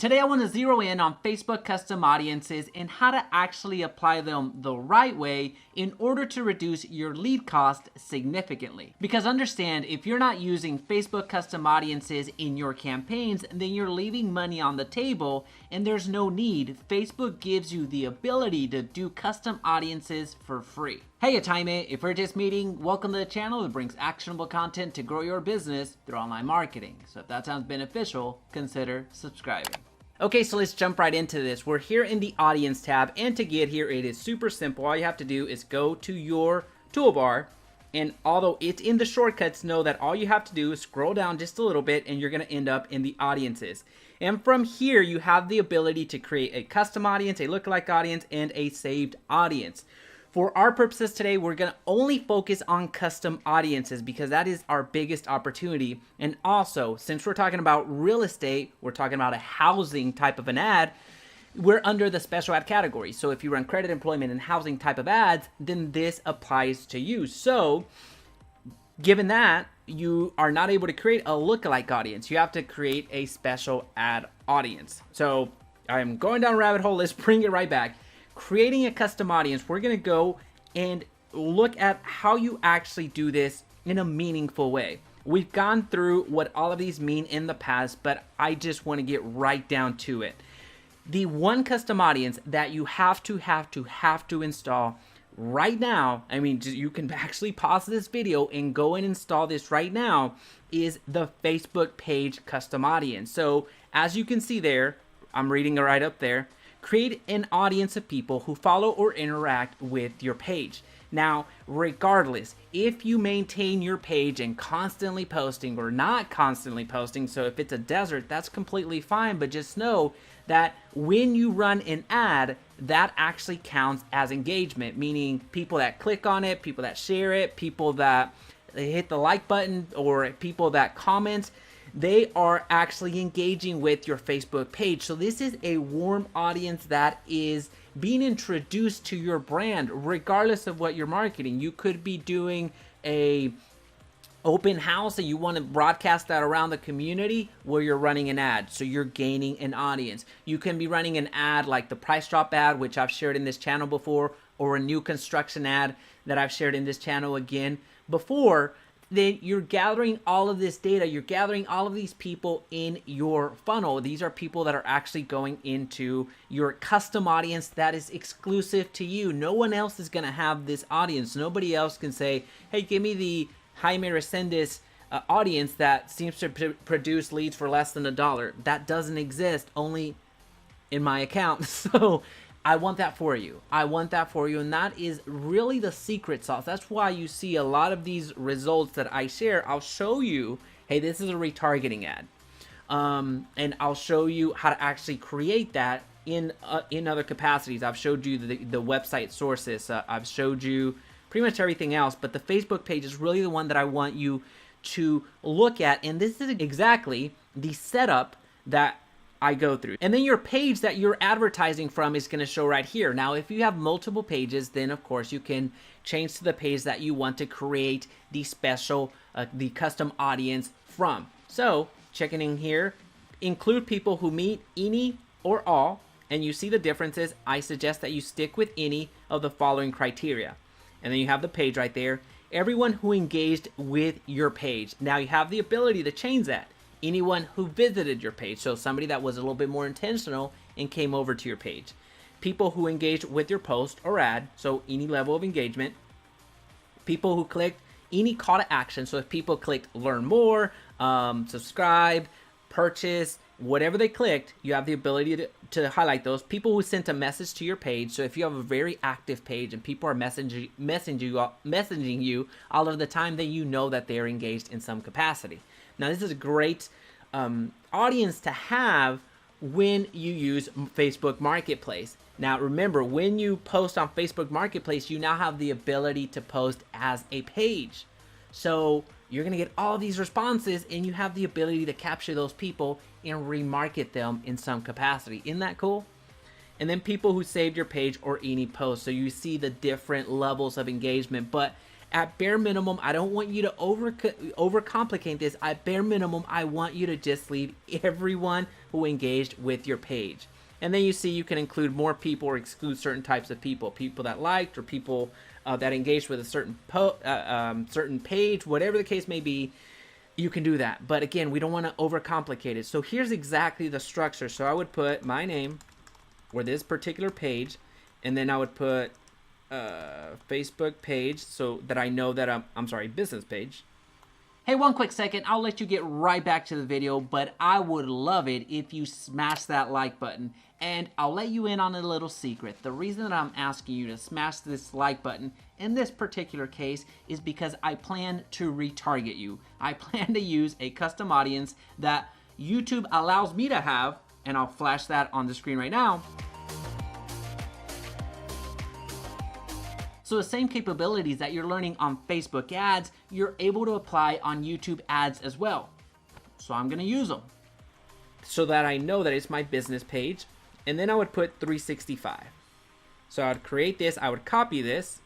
Today I want to zero in on Facebook custom audiences and how to actually apply them the right way in order to reduce your lead cost significantly. Because understand, if you're not using Facebook custom audiences in your campaigns, then you're leaving money on the table and there's no need. Facebook gives you the ability to do custom audiences for free. Hey, Atime, if we're just meeting, welcome to the channel that brings actionable content to grow your business through online marketing. So if that sounds beneficial, consider subscribing. Okay, so let's jump right into this. We're here in the audience tab, and to get here, it is super simple. All you have to do is go to your toolbar, and although it's in the shortcuts, know that all you have to do is scroll down just a little bit, and you're gonna end up in the audiences. And from here, you have the ability to create a custom audience, a lookalike audience, and a saved audience. For our purposes today, we're gonna only focus on custom audiences because that is our biggest opportunity. And also, since we're talking about real estate, we're talking about a housing type of an ad, we're under the special ad category. So if you run credit, employment, and housing type of ads, then this applies to you. So given that, you are not able to create a lookalike audience. You have to create a special ad audience. So I'm going down a rabbit hole. Let's bring it right back. Creating a custom audience, we're going to go and look at how you actually do this in a meaningful way. We've gone through what all of these mean in the past, but I just want to get right down to it. The one custom audience that you have to install right now, I mean, you can actually pause this video and go and install this right now, is the Facebook page custom audience. So as you can see there, I'm reading it right up there. Create an audience of people who follow or interact with your page. Now, regardless, if you maintain your page and constantly posting or not constantly posting, so if it's a desert, that's completely fine, but just know that when you run an ad, that actually counts as engagement, meaning people that click on it, people that share it, people that hit the like button, or people that comment, they are actually engaging with your Facebook page. So this is a warm audience that is being introduced to your brand regardless of what you're marketing. You could be doing a open house and you want to broadcast that around the community where you're running an ad, so you're gaining an audience. You can be running an ad like the price drop ad, which I've shared in this channel before, or a new construction ad that I've shared in this channel again before. Then you're gathering all of this data, you're gathering all of these people in your funnel. These are people that are actually going into your custom audience that is exclusive to you. No one else is gonna have this audience. Nobody else can say, hey, give me the Jaime Resendez audience that seems to produce leads for less than $1. That doesn't exist, only in my account. So I want that for you. I want that for you. And that is really the secret sauce. That's why you see a lot of these results that I share. I'll show you, hey, this is a retargeting ad. And I'll show you how to actually create that in other capacities. I've showed you the website sources. I've showed you pretty much everything else. But the Facebook page is really the one that I want you to look at. And this is exactly the setup that I go through. And then your page that you're advertising from is going to show right here. Now, if you have multiple pages, then of course you can change to the page that you want to create the special, the custom audience from. So checking in here, include people who meet any or all, and you see the differences. I suggest that you stick with any of the following criteria. And then you have the page right there. Everyone who engaged with your page. Now you have the ability to change that. Anyone who visited your page, so somebody that was a little bit more intentional and came over to your page. People who engaged with your post or ad, so any level of engagement. People who clicked any call to action, so if people clicked learn more, subscribe, purchase, whatever they clicked, you have the ability to highlight those. People who sent a message to your page, so if you have a very active page and people are messaging you all of the time, then you know that they're engaged in some capacity. Now, this is a great audience to have when you use Facebook Marketplace. Now, remember, when you post on Facebook Marketplace, you now have the ability to post as a page. So you're going to get all these responses, and you have the ability to capture those people and remarket them in some capacity. Isn't that cool? And then people who saved your page or any post. So you see the different levels of engagement. But At bare minimum, I don't want you to overcomplicate this. At bare minimum, I want you to just leave everyone who engaged with your page. And then you see you can include more people or exclude certain types of people, people that liked or people that engaged with a certain certain page, whatever the case may be. You can do that. But again, we don't want to overcomplicate it. So here's exactly the structure. So I would put my name or this particular page, and then I would put Facebook page so that I know that I'm sorry, business page. Hey, one quick second, I'll let you get right back to the video, but I would love it if you smash that like button. And I'll let you in on a little secret. The reason that I'm asking you to smash this like button in this particular case is because I plan to retarget you. I plan to use a custom audience that YouTube allows me to have, and I'll flash that on the screen right now. So the same capabilities that you're learning on Facebook ads, you're able to apply on YouTube ads as well. So I'm gonna use them so that I know that it's my business page. And then I would put 365. So I would create this, I would copy this,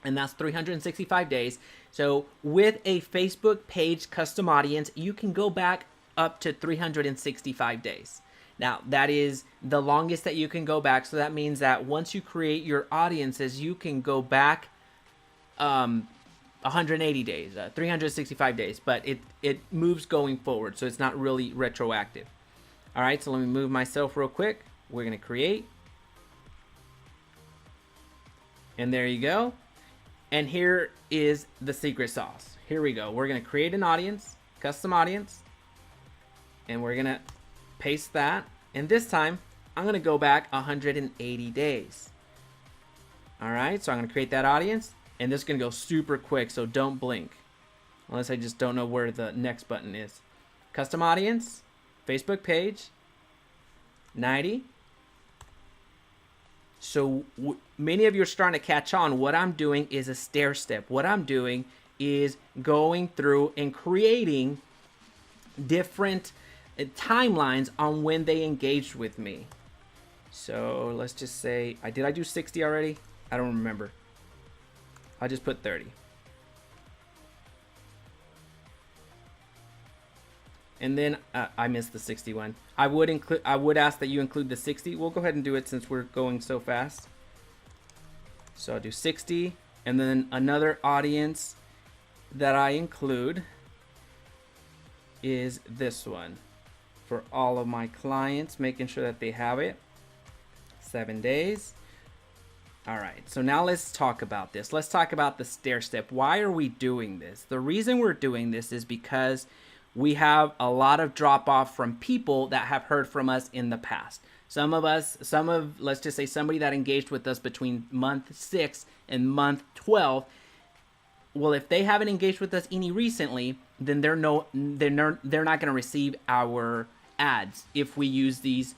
and that's 365 days. So with a Facebook page custom audience, you can go back up to 365 days. Now, that is the longest that you can go back. So that means that once you create your audiences, you can go back 180 days, 365 days, but it moves going forward. So it's not really retroactive. All right, so let me move myself real quick. We're going to create. And there you go. And here is the secret sauce. Here we go. We're going to create an audience, custom audience, and we're going to paste that. And this time, I'm going to go back 180 days. All right, so I'm going to create that audience, and this is going to go super quick, so don't blink. Unless I just don't know where the next button is. Custom audience, Facebook page, 90. So many of you are starting to catch on. What I'm doing is a stair step. What I'm doing is going through and creating different timelines on when they engaged with me. So let's just say, did I do 60 already? I don't remember. I'll just put 30. And then I missed the 61. I would ask that you include the 60. We'll go ahead and do it since we're going so fast. So I'll do 60, and then another audience that I include is this one for all of my clients, making sure that they have it. 7 days. All right, so now let's talk about this. Let's talk about the stair step. Why are we doing this? The reason we're doing this is because we have a lot of drop off from people that have heard from us in the past. Let's just say somebody that engaged with us between month 6 and month 12. Well, if they haven't engaged with us any recently, then they're not going to receive our ads if we use these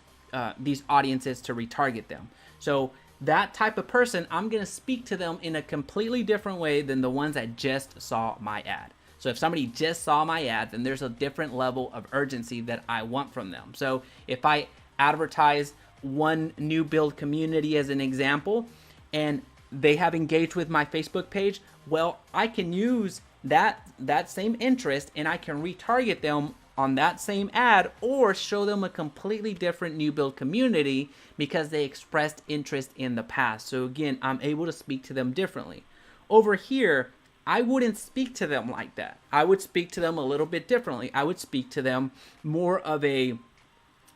audiences to retarget them. So that type of person, I'm going to speak to them in a completely different way than the ones that just saw my ad. So if somebody just saw my ad, then there's a different level of urgency that I want from them. So if I advertise one new build community as an example, and they have engaged with my Facebook page, well, I can use that same interest and I can retarget them on that same ad or show them a completely different new build community because they expressed interest in the past. So again, I'm able to speak to them differently. Over here, I wouldn't speak to them like that. I would speak to them a little bit differently. I would speak to them more of a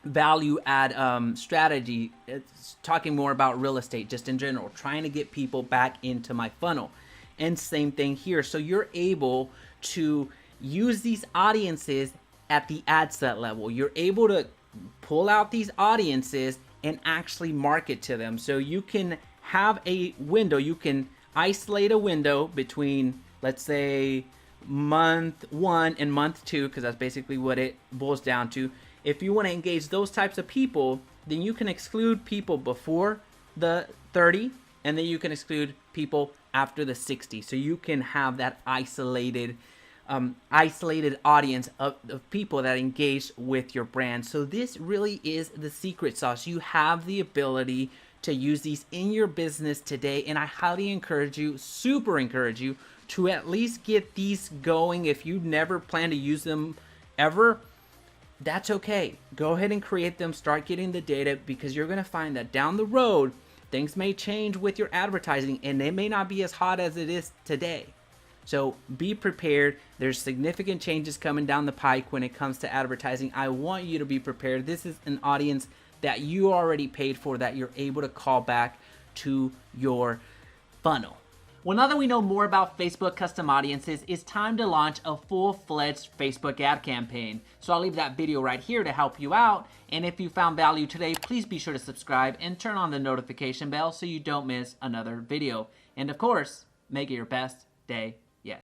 value add strategy. It's talking more about real estate just in general, trying to get people back into my funnel. And same thing here. So you're able to use these audiences at the ad set level. You're able to pull out these audiences and actually market to them. So you can have a window, you can isolate a window between, let's say, month 1 and month 2, because that's basically what it boils down to. If you want to engage those types of people, then you can exclude people before the 30, and then you can exclude people after the 60. So you can have that isolated audience of people that engage with your brand. So this really is the secret sauce. You have the ability to use these in your business today, and I highly encourage you, super encourage you, to at least get these going. If you never plan to use them ever, that's okay. Go ahead and create them, start getting the data, because you're going to find that down the road, things may change with your advertising and it may not be as hot as it is today. So be prepared. There's significant changes coming down the pike when it comes to advertising. I want you to be prepared. This is an audience that you already paid for, that you're able to call back to your funnel. Well, now that we know more about Facebook custom audiences, it's time to launch a full-fledged Facebook ad campaign. So I'll leave that video right here to help you out. And if you found value today, please be sure to subscribe and turn on the notification bell so you don't miss another video. And of course, make it your best day